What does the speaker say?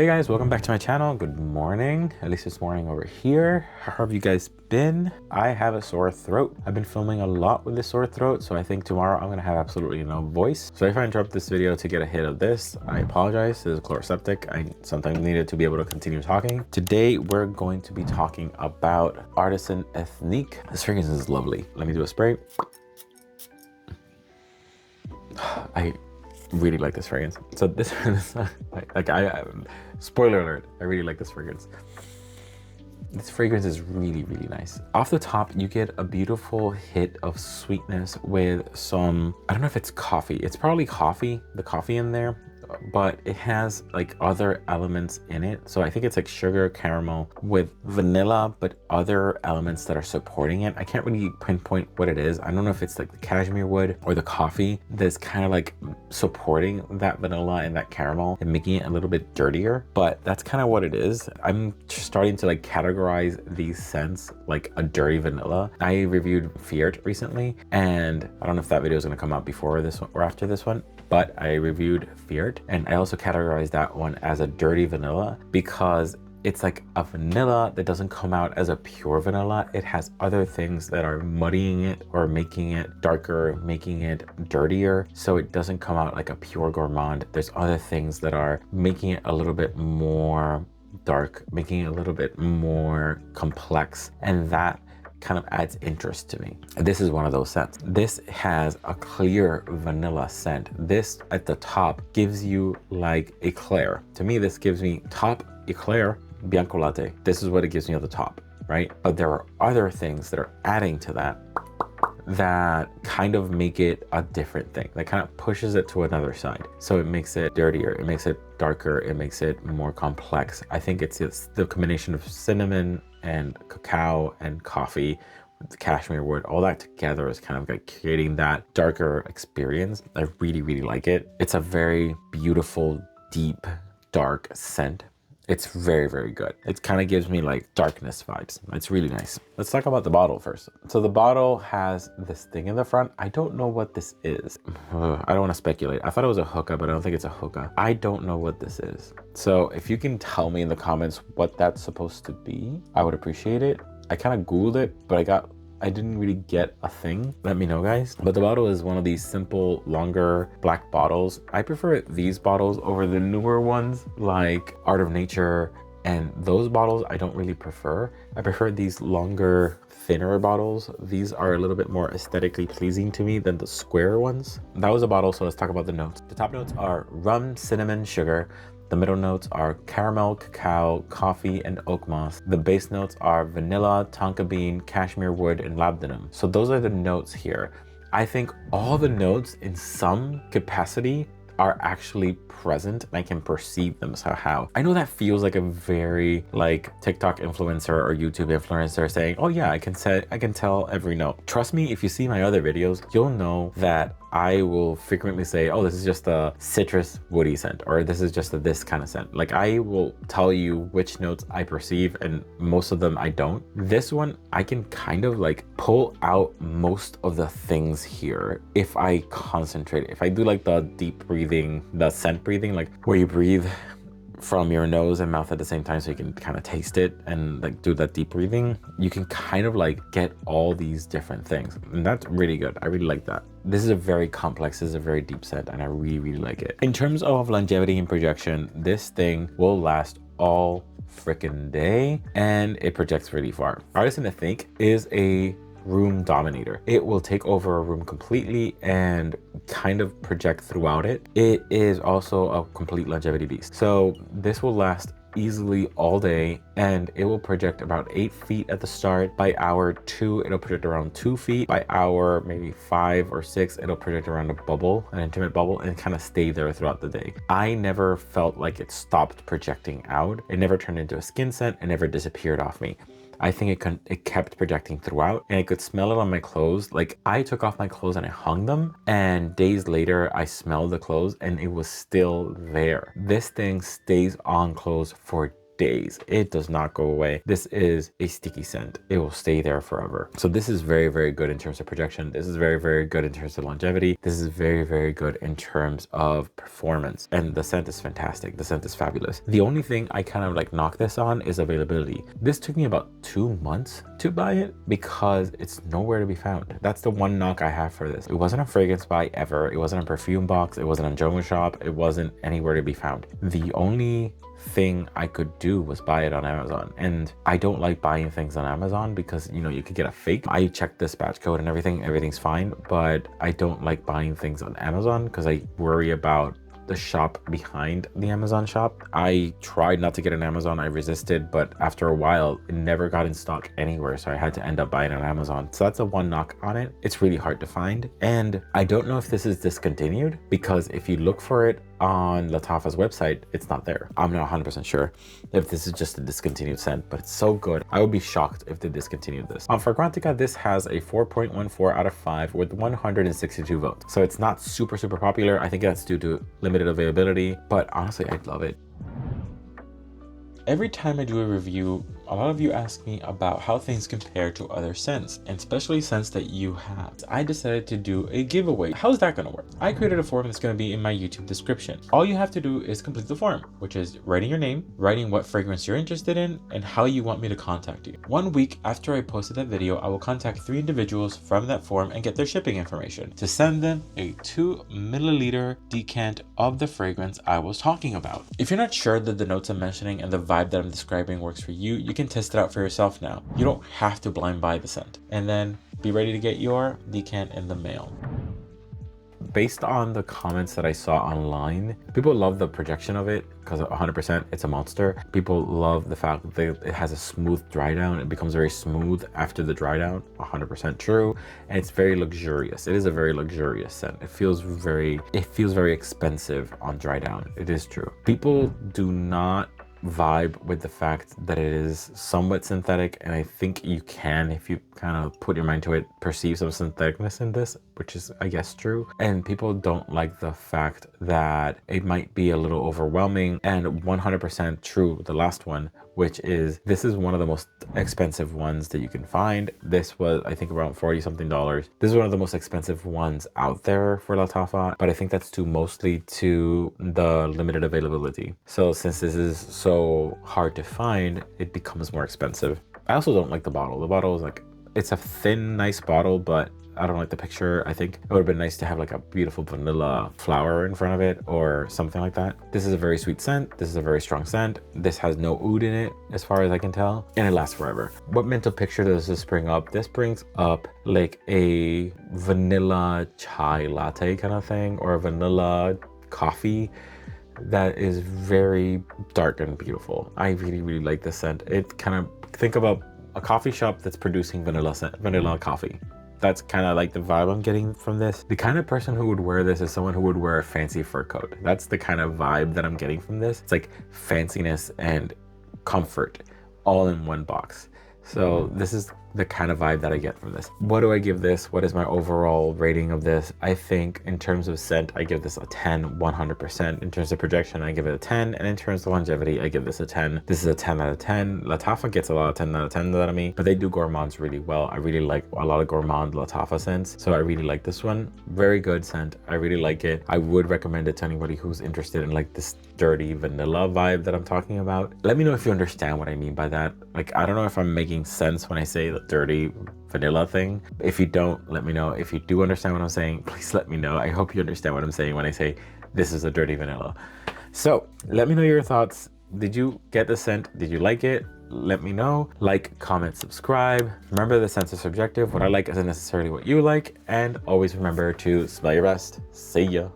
Hey guys, welcome back to my channel. Good morning, at least it's morning over here. How have you guys been? I have a sore throat. I've been filming a lot with this sore throat, so I think tomorrow I'm gonna have absolutely no voice. So if I interrupt this video to get a hit of this, I apologize. This is chloroseptic. I sometimes needed to be able to continue talking. Today we're going to be talking about Artisan Ethnique. This fragrance is lovely. Let me do a spray. I really like this fragrance. So this spoiler alert, I really like this fragrance. This fragrance is really nice. Off the top, you get a beautiful hit of sweetness with some, I don't know if it's coffee. It's probably coffee, the coffee in there, but it has like other elements in it. So I think it's like sugar, caramel with vanilla, but other elements that are supporting it. I can't really pinpoint what it is. I don't know if it's like the cashmere wood or the coffee that's kind of like supporting that vanilla and that caramel and making it a little bit dirtier, but that's kind of what it is. I'm starting to like categorize these scents like a dirty vanilla. I reviewed Fiat recently, and I don't know if that video is going to come out before this one or after this one, but I reviewed Fiat, and I also categorized that one as a dirty vanilla because it's like a vanilla that doesn't come out as a pure vanilla. It has other things that are muddying it or making it darker, making it dirtier. So it doesn't come out like a pure gourmand. There's other things that are making it a little bit more dark, making it a little bit more complex. And that kind of adds interest to me. This is one of those scents. This has a clear vanilla scent. This at the top gives you like eclair. To me, this gives me top eclair bianco latte. This is what it gives me at the top, right? But there are other things that are adding to that kind of make it a different thing. That kind of pushes it to another side. So it makes it dirtier, it makes it darker, it makes it more complex. I think it's the combination of cinnamon and cacao and coffee with the cashmere wood, all that together is kind of like creating that darker experience. I really like it. It's a very beautiful, deep, dark scent. It's very good. It kind of gives me like darkness vibes. It's really nice. Let's talk about the bottle first. So the bottle has this thing in the front. I don't know what this is. I don't want to speculate. I thought it was a hookah, but I don't think it's a hookah. I don't know what this is. So if you can tell me in the comments what that's supposed to be, I would appreciate it. I kind of Googled it, but I didn't really get a thing. Let me know, guys. But the bottle is one of these simple, longer black bottles. I prefer these bottles over the newer ones like Art of Nature, and those bottles I don't really prefer. I prefer these longer, thinner bottles. These are a little bit more aesthetically pleasing to me than the square ones. That was a bottle, so let's talk about the notes. The top notes are rum, cinnamon, sugar. The middle notes are caramel, cacao, coffee, and oak moss. The base notes are vanilla, tonka bean, cashmere wood, and labdanum. So those are the notes here. I think all the notes in some capacity are actually present and I can perceive them somehow. I know that feels like a very like TikTok influencer or YouTube influencer saying, oh yeah, I can tell every note. Trust me, if you see my other videos, you'll know that I will frequently say, oh, this is just a citrus woody scent, or this is just this kind of scent. Like I will tell you which notes I perceive, and most of them I don't. This one, I can kind of like pull out most of the things here if I concentrate. If I do like the deep breathing, the scent breathing, like where you breathe from your nose and mouth at the same time so you can kind of taste it and like do that deep breathing, you can kind of like get all these different things, and that's really good. I really like that. This is a very complex, this is a very deep scent, and I really like it. In terms of longevity and projection, this thing will last all freaking day, and it projects really far. Artisan Ethnique is a room dominator. It will take over a room completely and kind of project throughout it. It is also a complete longevity beast. So this will last easily all day, and it will project about 8 feet at the start. By hour 2, it'll project around 2 feet. By hour maybe 5 or 6, it'll project around a bubble, an intimate bubble, and kind of stay there throughout the day. I never felt like it stopped projecting out. It never turned into a skin scent. It never disappeared off me. I think it kept projecting throughout, and I could smell it on my clothes. Like I took off my clothes and I hung them, and days later I smelled the clothes and it was still there. This thing stays on clothes for days. It does not go away. This is a sticky scent. It will stay there forever. So this is very, very good in terms of projection. This is very, very good in terms of longevity. This is very, very good in terms of performance. And the scent is fantastic. The scent is fabulous. The only thing I kind of like knock this on is availability. This took me about 2 months to buy it because it's nowhere to be found. That's the one knock I have for this. It wasn't a fragrance buy ever. It wasn't a perfume box. It wasn't on Joma Shop. It wasn't anywhere to be found. The only thing I could do was buy it on Amazon, and I don't like buying things on Amazon because, you know, you could get a fake. I checked the batch code and everything's fine, but I don't like buying things on Amazon because I worry about the shop behind the Amazon shop. I tried not to get an Amazon, I resisted, but after a while it never got in stock anywhere, so I had to end up buying on Amazon. So that's a one knock on it. It's really hard to find, and I don't know if this is discontinued, because if you look for it on Lattafa's website, it's not there. I'm not 100% sure if this is just a discontinued scent, but it's so good. I would be shocked if they discontinued this. On Fragrantica, this has a 4.14 out of 5 with 162 votes. So it's not super popular. I think that's due to limited availability, but honestly, I love it. Every time I do a review, a lot of you ask me about how things compare to other scents, and especially scents that you have. I decided to do a giveaway. How's that gonna work? I created a form that's gonna be in my YouTube description. All you have to do is complete the form, which is writing your name, writing what fragrance you're interested in, and how you want me to contact you. 1 week after I posted that video, I will contact 3 individuals from that form and get their shipping information to send them a 2 milliliter decant of the fragrance I was talking about. If you're not sure that the notes I'm mentioning and the vibe that I'm describing works for you, you can test it out for yourself now. You don't have to blind buy the scent, and then be ready to get your decant in the mail. Based on the comments that I saw online, people love the projection of it because 100% it's a monster. People love the fact that it has a smooth dry down. It becomes very smooth after the dry down, 100% true. And it's very luxurious. It is a very luxurious scent. It feels very expensive on dry down. It is true. People do not vibe with the fact that it is somewhat synthetic, and I think you can, if you kind of put your mind to it, perceive some syntheticness in this, which is, I guess, true. And people don't like the fact that it might be a little overwhelming, and 100% true, the last one, which is this is one of the most expensive ones that you can find. This was, I think, around $40 something. This is one of the most expensive ones out there for Lattafa, but I think that's due mostly to the limited availability. So since this is so hard to find, it becomes more expensive. I also don't like the bottle. The bottle is like, it's a thin, nice bottle, but I don't like the picture. I think it would have been nice to have like a beautiful vanilla flower in front of it or something like that. This is a very sweet scent. This is a very strong scent. This has no oud in it as far as I can tell, and it lasts forever. What mental picture does this bring up? This brings up like a vanilla chai latte kind of thing, or a vanilla coffee that is very dark and beautiful. I really like this scent. It kind of, think about a coffee shop that's producing vanilla coffee. That's kind of like the vibe I'm getting from this. The kind of person who would wear this is someone who would wear a fancy fur coat. That's the kind of vibe that I'm getting from this. It's like fanciness and comfort all in one box. So this is the kind of vibe that I get from this. What do I give this? What is my overall rating of this? I think in terms of scent, I give this a 10, 100%. In terms of projection, I give it a 10. And in terms of longevity, I give this a 10. This is a 10 out of 10. Lattafa gets a lot of 10 out of 10 out of me, but they do gourmands really well. I really like a lot of gourmand Lattafa scents. So I really like this one. Very good scent. I really like it. I would recommend it to anybody who's interested in like this dirty vanilla vibe that I'm talking about. Let me know if you understand what I mean by that. Like, I don't know if I'm making sense when I say the dirty vanilla thing. If you don't, let me know. If you do understand what I'm saying, please let me know. I hope you understand what I'm saying when I say this is a dirty vanilla. So let me know your thoughts. Did you get the scent? Did you like it? Let me know. Like, comment, subscribe. Remember, the scents are subjective. What I like isn't necessarily what you like. And always remember to smell your best. See ya.